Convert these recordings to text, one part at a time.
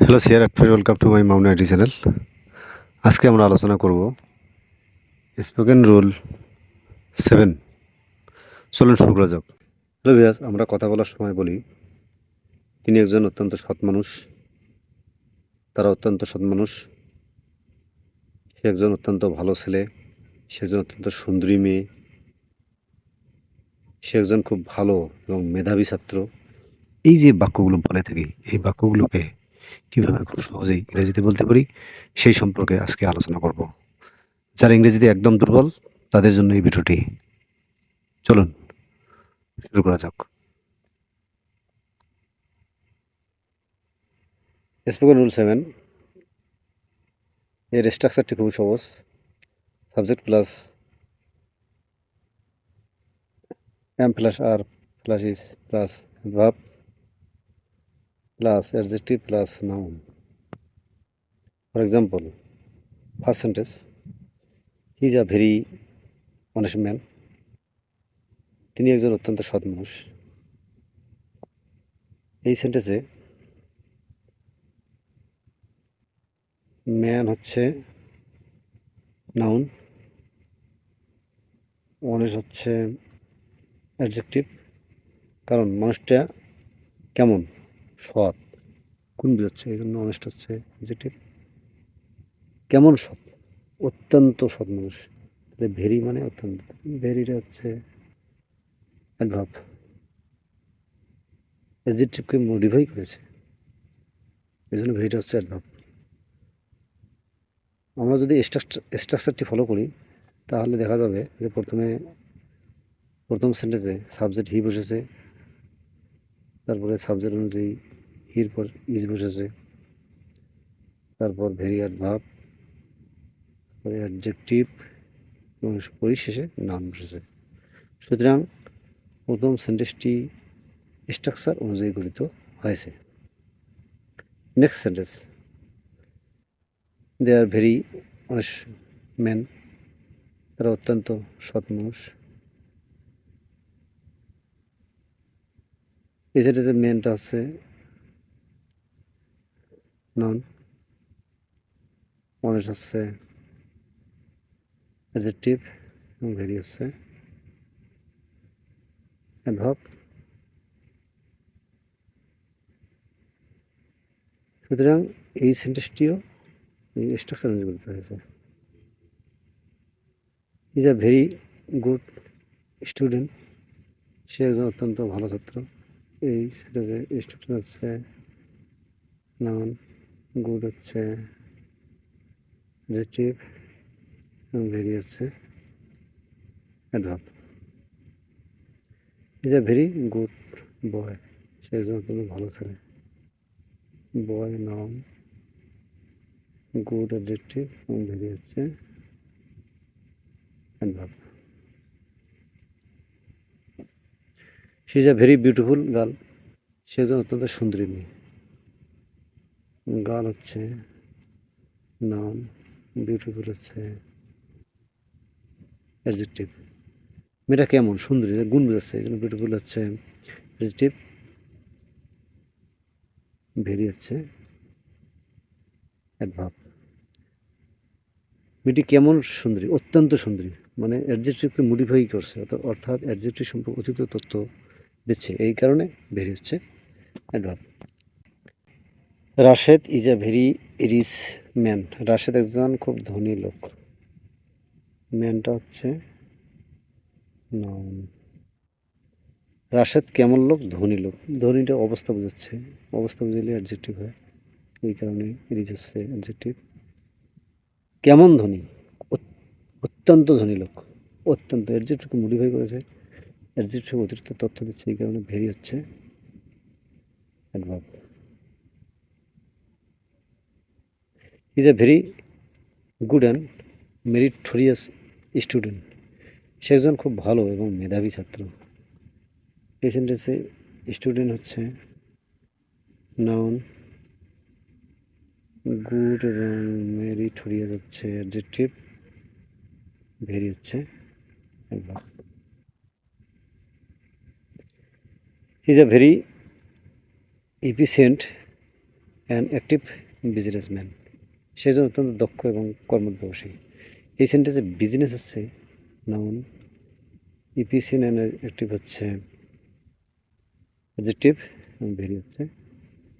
Hello sir welcome to my mount IT channel. আজকে আমরা আলোচনা করব স্পোকেন রুল 7। চলুন শুরু করা যাক। হ্যালো ভিউয়ার্স, আমরা কথা বলার সময় বলি তিনি একজন অত্যন্ত সৎ মানুষ, তারা অত্যন্ত সৎ মানুষ, সে একজন অত্যন্ত ভালো ছেলে, সে একজন অত্যন্ত সুন্দরী মেয়ে, সে একজন খুব ভালো এবং মেধাবী ছাত্র। এই যে বাক্যগুলো বলে থাকি, এই বাক্যগুলোকে কীভাবে খুব সহজেই ইংরেজিতে বলতে পারি সেই সম্পর্কে আজকে আলোচনা করব। যারা ইংরেজিতে একদম দুর্বল তাদের জন্য এই ভিডিওটি। চলুন শুরু করা যাক। স্পোকেন রুল 7 এর স্ট্রাকচারটি খুবই সহজ। Subject plus am plus are plus is plus verb plus adjective plus noun. For example, first sentence, he is a very honest man. তিনি একজন অত্যন্ত সৎ মানুষ। এই সেন্টেন্সে ম্যান হচ্ছে নাউন, অনেস্ট হচ্ছে অ্যাডজেক্টিভ, কারণ মানুষটা কেমন, সৎ, কোন বোঝাচ্ছে, এই জন্য অনেস্ট হচ্ছে অ্যাডজেক্টিভ। কেমন সৎ, অত্যন্ত সৎ মানুষ। ভেরি মানে অত্যন্ত, ভেরিটা হচ্ছে অ্যাডভার্ব, অ্যাডজেক্টিভকে মডিফাই করেছে, এই জন্য ভেরিটা হচ্ছে অ্যাডভার্ব। আমরা যদি স্ট্রাকচারটি ফলো করি তাহলে দেখা যাবে যে প্রথম সেন্টেন্সে সাবজেক্ট হি বসেছে, তারপরে সাবজেক্ট অনুযায়ী হির পর ইজ বসেছে, তারপর ভেরি অ্যাডভার্ব, তারপরে অ্যাডজেক্টিভ এবং পরিশেষে নাউন বসেছে। সুতরাং প্রথম সেন্টেন্সটি স্ট্রাকচার অনুযায়ী গঠিত হয়েছে। Next sentence, they are very honest man. তারা অত্যন্ত সৎ মানুষ। এই সেন্টেন্সের মেনটা হচ্ছে নাউন, অনেস্ট হচ্ছে অ্যাডজেক্টিভ এবং ভেরি হচ্ছে অ্যাডভার্ব। সুতরাং এই সেন্টেন্সটিও এই স্ট্রাকচার অনুযায়ী গঠিত হয়েছে। Is a very good student. সে একজন অত্যন্ত ভালো ছাত্র। এই সেন্টেন্সের স্ট্রাকচার হচ্ছে নাউন, গুড হচ্ছে অ্যাডজেক্টিভ এবং ভেরি হচ্ছে adverb. Is a very good boy. সে একজন অত্যন্ত ভালো ছেলে। বয় নাউন, গুড অ্যাডজেক্টিভ এবং ভেরি হচ্ছে adverb. She is a very beautiful girl. সে একজন অত্যন্ত সুন্দরী মেয়ে। গার্ল হচ্ছে নাউন, বিউটিফুল হচ্ছে অ্যাডজেক্টিভ। মেয়েটা কেমন, সুন্দরী, গুণ বোঝাচ্ছে, এই জন্য বিউটিফুল হচ্ছে অ্যাডজেক্টিভ, ভেরি হচ্ছে অ্যাডভার্ব। মেয়েটি কেমন সুন্দরী, অত্যন্ত সুন্দরী, মানে অ্যাডজেক্টিভকে মডিফাই করছে, অর্থাৎ অ্যাডজেক্টিভ সম্পর্কে অতিরিক্ত তথ্য দিচ্ছে, এই কারণে ভেরি হচ্ছে adverb. Rashed is a very rich man. Rashed একজন খুব ধনী লোক। ম্যানটা হচ্ছে নাউন। রাশেদ কেমন লোক, ধনী লোক। ধনীটা অবস্থা বোঝাচ্ছে, অবস্থা বুঝাইলে অ্যাডজেক্টিভ হয়, এই কারণে রিচ হচ্ছে অ্যাডজেক্টিভ। কেমন ধনী, অত্যন্ত ধনী লোক। অত্যন্ত অ্যাডজেক্টিভকে মডিফাই করেছে, অ্যাডজেক্টিভ অতিরিক্ত তথ্য দিচ্ছে, এই কারণে ভেরি হচ্ছে adverb. Is a very good and meritorious student. সে একজন খুব ভালো এবং মেধাবী ছাত্র। এই সেন্টেন্সে স্টুডেন্ট হচ্ছে নাউন, গুড এবং মেরিটোরিয়াস হচ্ছে অ্যাডজেক্টিভ, ভেরি হচ্ছে adverb. He is a very efficient an active businessman, সেই জন্য অত্যন্ত দক্ষ এবং কর্মোদ্যোগী। এই সেন্টেন্সে বিজনেস হচ্ছে নাউন, ইফিসিয়েন্ট অ্যান্ড অ্যাক্টিভ হচ্ছে অ্যাডজেক্টিভ এবং ভেরি হচ্ছে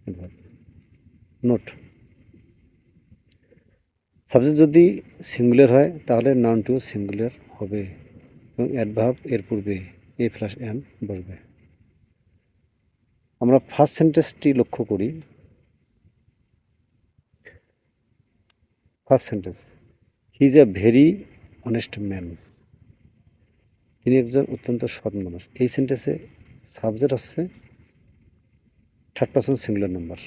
অ্যাডভার্ব। নোট: সাবজেক্ট যদি সিঙ্গুলার হয় তাহলে নাউন টু সিঙ্গুলার হবে এবং অ্যাডভার্ব এর পূর্বে এ প্লাস অ্যান বসবে। আমরা ফার্স্ট সেন্টেন্সটি লক্ষ্য করি। First sentence, he is a very honest man. তিনি একজন অত্যন্ত সৎ মানুষ। এই সেন্টেন্সে সাবজেক্ট হচ্ছে থার্ড পারসন সিঙ্গুলার নাম্বার,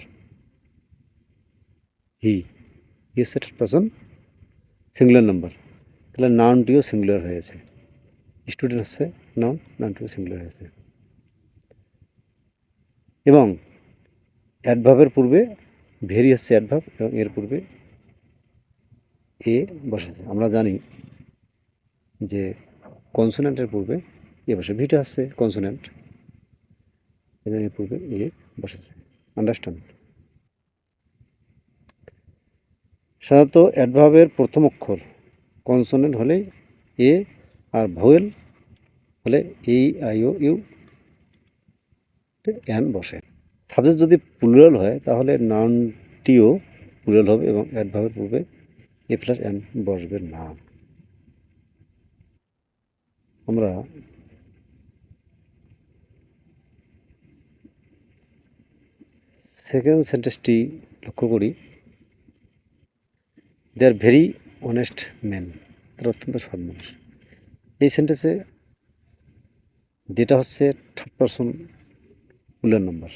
হি হচ্ছে থার্ড পারসন সিঙ্গুলার নাম্বার, তাহলে নাউনটিও সিঙ্গুলার হয়েছে। স্টুডেন্ট হচ্ছে নাউনটিও সিঙ্গুলার হয়েছে এবং অ্যাডভার্বের পূর্বে ভেরি হচ্ছে অ্যাডভার্ব এবং এর পূর্বে এ বসেছে। আমরা জানি যে কনসোনেন্টের পূর্বে এ বসে, ভিটা হচ্ছে কনসোনেন্ট এবং এর পূর্বে এ বসেছে। আন্ডারস্ট্যান্ড? সাধারণত অ্যাডভার্বের প্রথম অক্ষর কনসোনেন্ট হলে এ আর ভোয়েল হলে এই আই ও ইউ অ্যান বসে। সাবজেক্ট যদি প্লুরাল হয় তাহলে নাউনটিও প্লুরাল হবে এবং অ্যাডভার্বের পূর্বে এ প্লাস অ্যান বসবে না। আমরা সেকেন্ড সেন্টেন্সটি লক্ষ্য করি। দে আর ভেরি অনেস্ট ম্যান, তারা অত্যন্ত সৎ মানুষ। এই সেন্টেন্সে যেটা হচ্ছে third person plural number.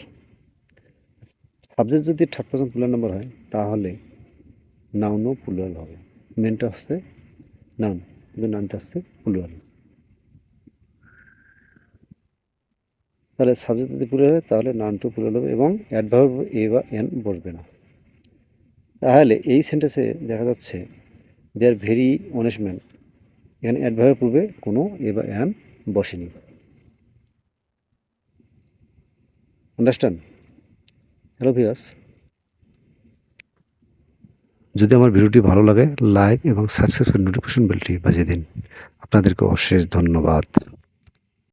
Subject যদি থার্ড পারসন প্লুরাল নাম্বার হয় তাহলে নাউনও প্লুরাল হবে। মেনটা হচ্ছে নাউন কিন্তু নাউনটা হচ্ছে প্লুরাল। তাহলে সাবজেক্ট যদি প্লুরাল হয় তাহলে নাউনটাও প্লুরাল হবে এবং অ্যাডভার্ব এ বা এন বসবে না। তাহলে এই সেন্টেন্সে দেখা যাচ্ছে দে আর ভেরি অনেস্ট ম্যান, এখানে অ্যাডভার্বের পূর্বে কোনো এ বা অ্যান বসেনি। আন্ডারস্ট্যান্ড? হ্যালো ভিউয়ার্স, যদি আমার ভিডিওটি ভালো লাগে লাইক এবং সাবস্ক্রাইব নোটিফিকেশন বেলটি বাজিয়ে দিন। আপনাদেরকে অশেষ ধন্যবাদ।